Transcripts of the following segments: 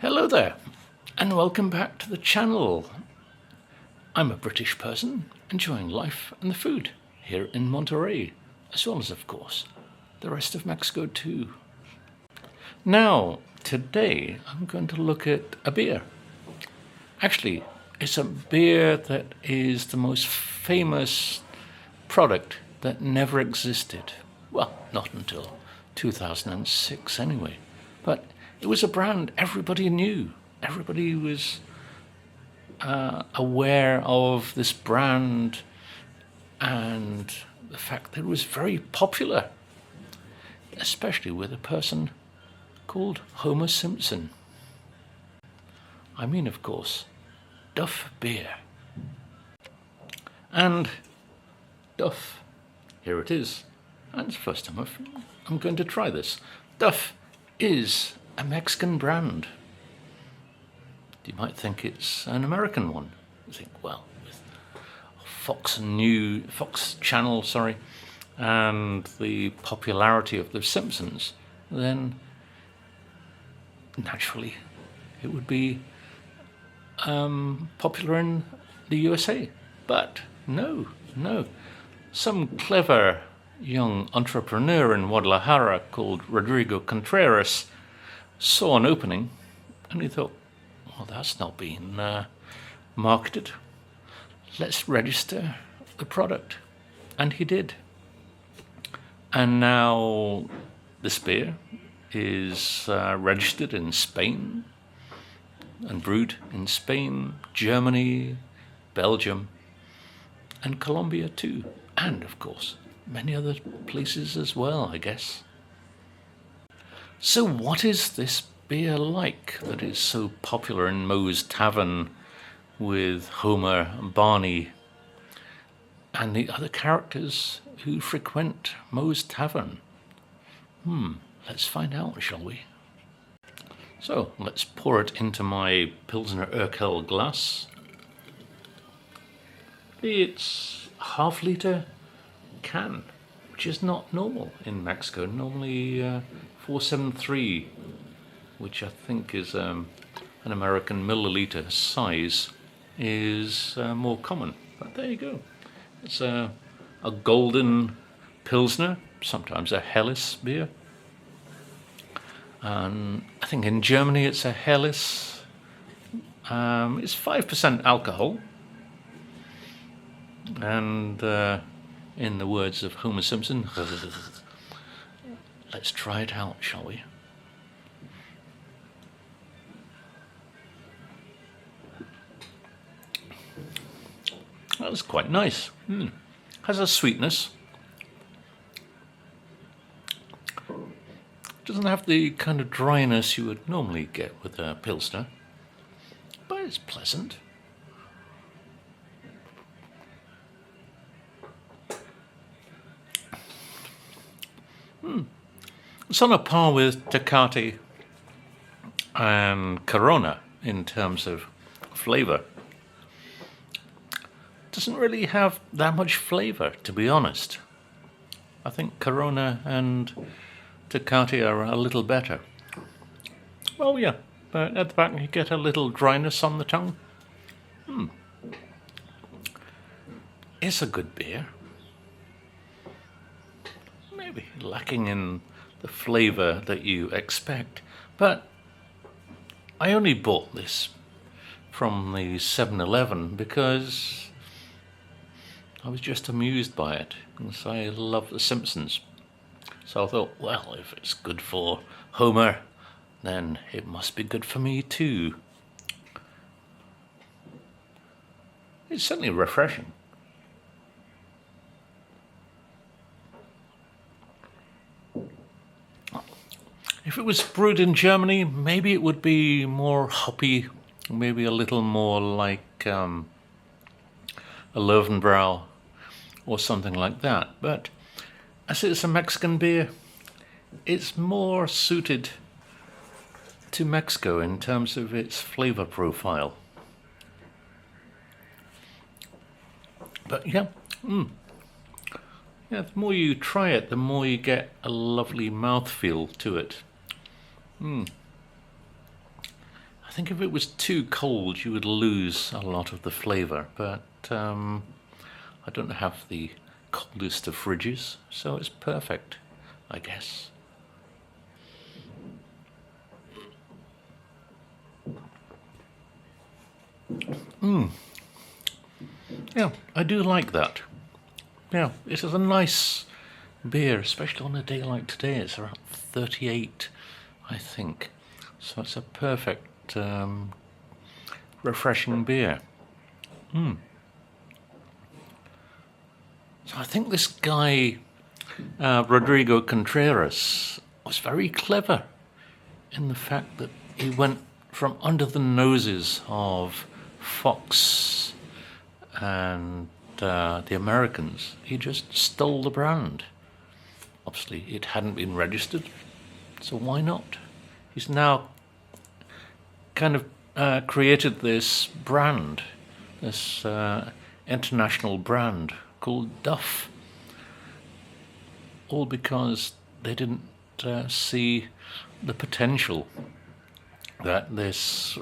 Hello there, and welcome back to the channel. I'm a British person enjoying life and the food here in Monterey, as well as, of course, the rest of Mexico too. Now, today I'm going to look at a beer. Actually, it's a beer that is the most famous product that never existed. Well, not until 2006 anyway, but it was a brand everybody knew. Everybody was aware of this brand and the fact that it was very popular, especially with a person called Homer Simpson. I mean, of course, Duff Beer. And Duff, here it is. And it's the first time I'm going to try this. Duff is a Mexican brand. You might think it's an American one. You think, well, with Fox Channel, and the popularity of the Simpsons, then naturally it would be popular in the USA. But no. Some clever young entrepreneur in Guadalajara called Rodrigo Contreras saw an opening and he thought, well, that's not being marketed. Let's register the product. And he did. And now this beer is registered in Spain and brewed in Spain, Germany, Belgium, and Colombia too. And, of course, many other places as well, I guess. So what is this beer like that is so popular in Moe's Tavern with Homer and Barney and the other characters who frequent Moe's Tavern? Let's find out, shall we? So let's pour it into my Pilsner Urquell glass. It's a half-litre can, which is not normal in Mexico. Normally 473, which I think is an American milliliter size, is more common. But there you go. It's a golden Pilsner, sometimes a Helles beer. And I think in Germany it's a Helles. It's 5% alcohol. And in the words of Homer Simpson, let's try it out, shall we? That's quite nice. Has a sweetness. Doesn't have the kind of dryness you would normally get with a Pilsner, but it's pleasant. It's on a par with Tecate and Corona in terms of flavour. Doesn't really have that much flavour, to be honest. I think Corona and Tecate are a little better. Well, yeah, but at the back you get a little dryness on the tongue. It's a good beer. Maybe lacking in the flavour that you expect, but I only bought this from the 7-Eleven because I was just amused by it, because I love the Simpsons. So I thought, well, if it's good for Homer, then it must be good for me too. It's certainly refreshing. If it was brewed in Germany, maybe it would be more hoppy, maybe a little more like a Löwenbräu or something like that. But as it's a Mexican beer, it's more suited to Mexico in terms of its flavor profile. But yeah, the more you try it, the more you get a lovely mouthfeel to it. I think if it was too cold, you would lose a lot of the flavour, but I don't have the coldest of fridges, so it's perfect, I guess. Yeah, I do like that. Yeah, it is a nice beer, especially on a day like today. It's around 38, I think. So it's a perfect, refreshing beer. So I think this guy, Rodrigo Contreras, was very clever in the fact that he went from under the noses of Fox and the Americans. He just stole the brand. Obviously, it hadn't been registered, so why not? He's now kind of created this brand, this international brand called Duff, all because they didn't see the potential that this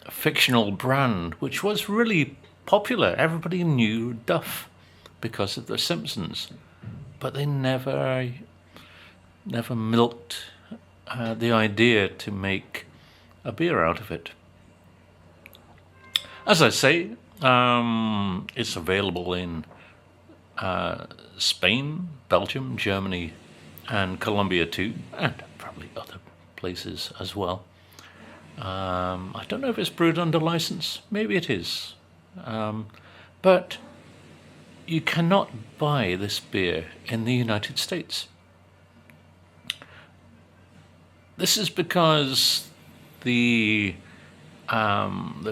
fictional brand, which was really popular, everybody knew Duff because of the Simpsons, but they never milked the idea to make a beer out of it. As I say, it's available in Spain, Belgium, Germany, and Colombia too, and probably other places as well. I don't know if it's brewed under license. Maybe it is. But you cannot buy this beer in the United States. This is because the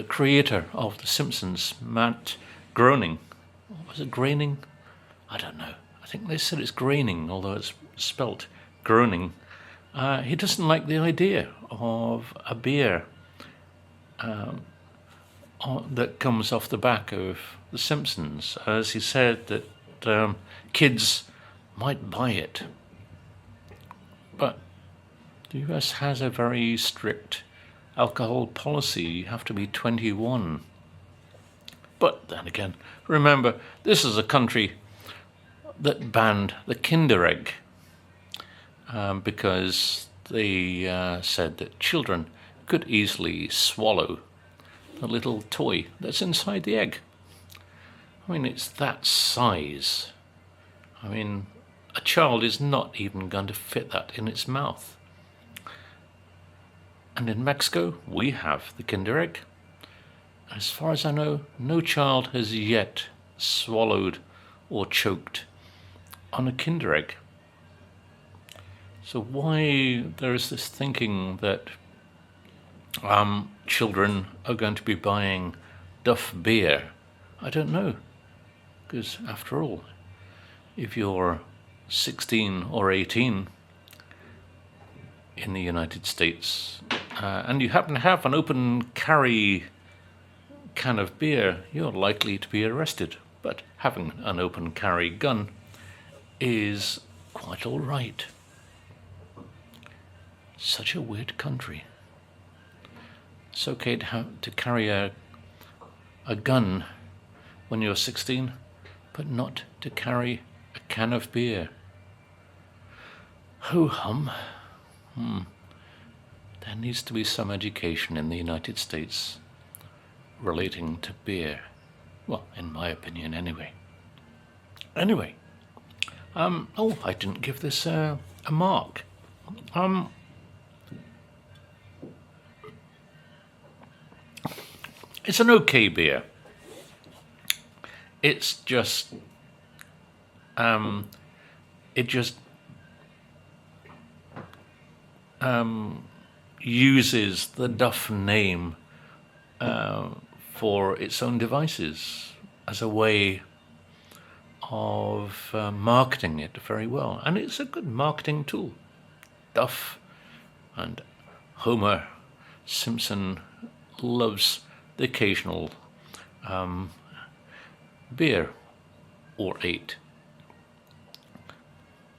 creator of The Simpsons, Matt Groening, was it Groening? I don't know. I think they said it's Groening, although it's spelt Groening. He doesn't like the idea of a beer that comes off the back of The Simpsons, as he said that kids might buy it. But the US has a very strict alcohol policy. You have to be 21. But then again, remember, this is a country that banned the Kinder Egg because they said that children could easily swallow the little toy that's inside the egg. I mean, it's that size. I mean, a child is not even going to fit that in its mouth. And in Mexico, we have the Kinder Egg. As far as I know, no child has yet swallowed or choked on a Kinder Egg. So why there is this thinking that children are going to be buying Duff Beer? I don't know. Because after all, if you're 16 or 18 in the United States and you happen to have an open carry can of beer, you're likely to be arrested. But having an open carry gun is quite all right. Such a weird country. It's okay to carry a gun when you're 16, but not to carry a can of beer. Ho-hum. There needs to be some education in the United States relating to beer. Well, in my opinion, anyway. Anyway, I didn't give this a mark. It's an okay beer. It's just, uses the Duff name for its own devices as a way of marketing it very well. And it's a good marketing tool. Duff and Homer Simpson loves the occasional beer or 8.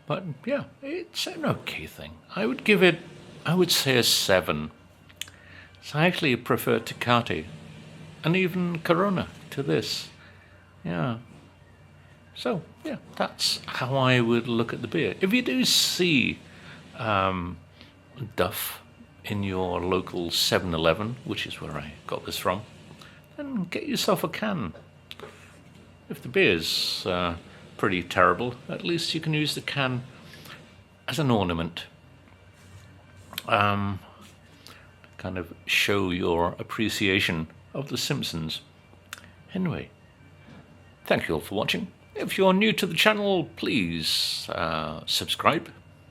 But yeah, it's an okay thing. I would give it I would say a 7. So I actually prefer Tecate and even Corona to this. Yeah. So, yeah, that's how I would look at the beer. If you do see Duff in your local 7-Eleven, which is where I got this from, then get yourself a can. If the beer's pretty terrible, at least you can use the can as an ornament. Kind of show your appreciation of the Simpsons. Anyway, thank you all for watching. If you're new to the channel, please subscribe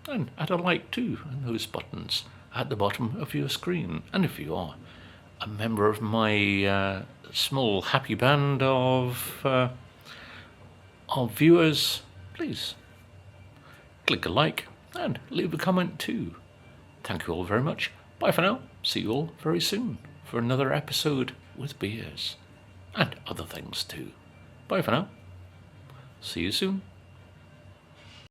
and add a like too, and those buttons at the bottom of your screen. And if you are a member of my small happy band of viewers, please click a like and leave a comment too. Thank you all very much. Bye for now. See you all very soon for another episode with beers and other things too. Bye for now. See you soon.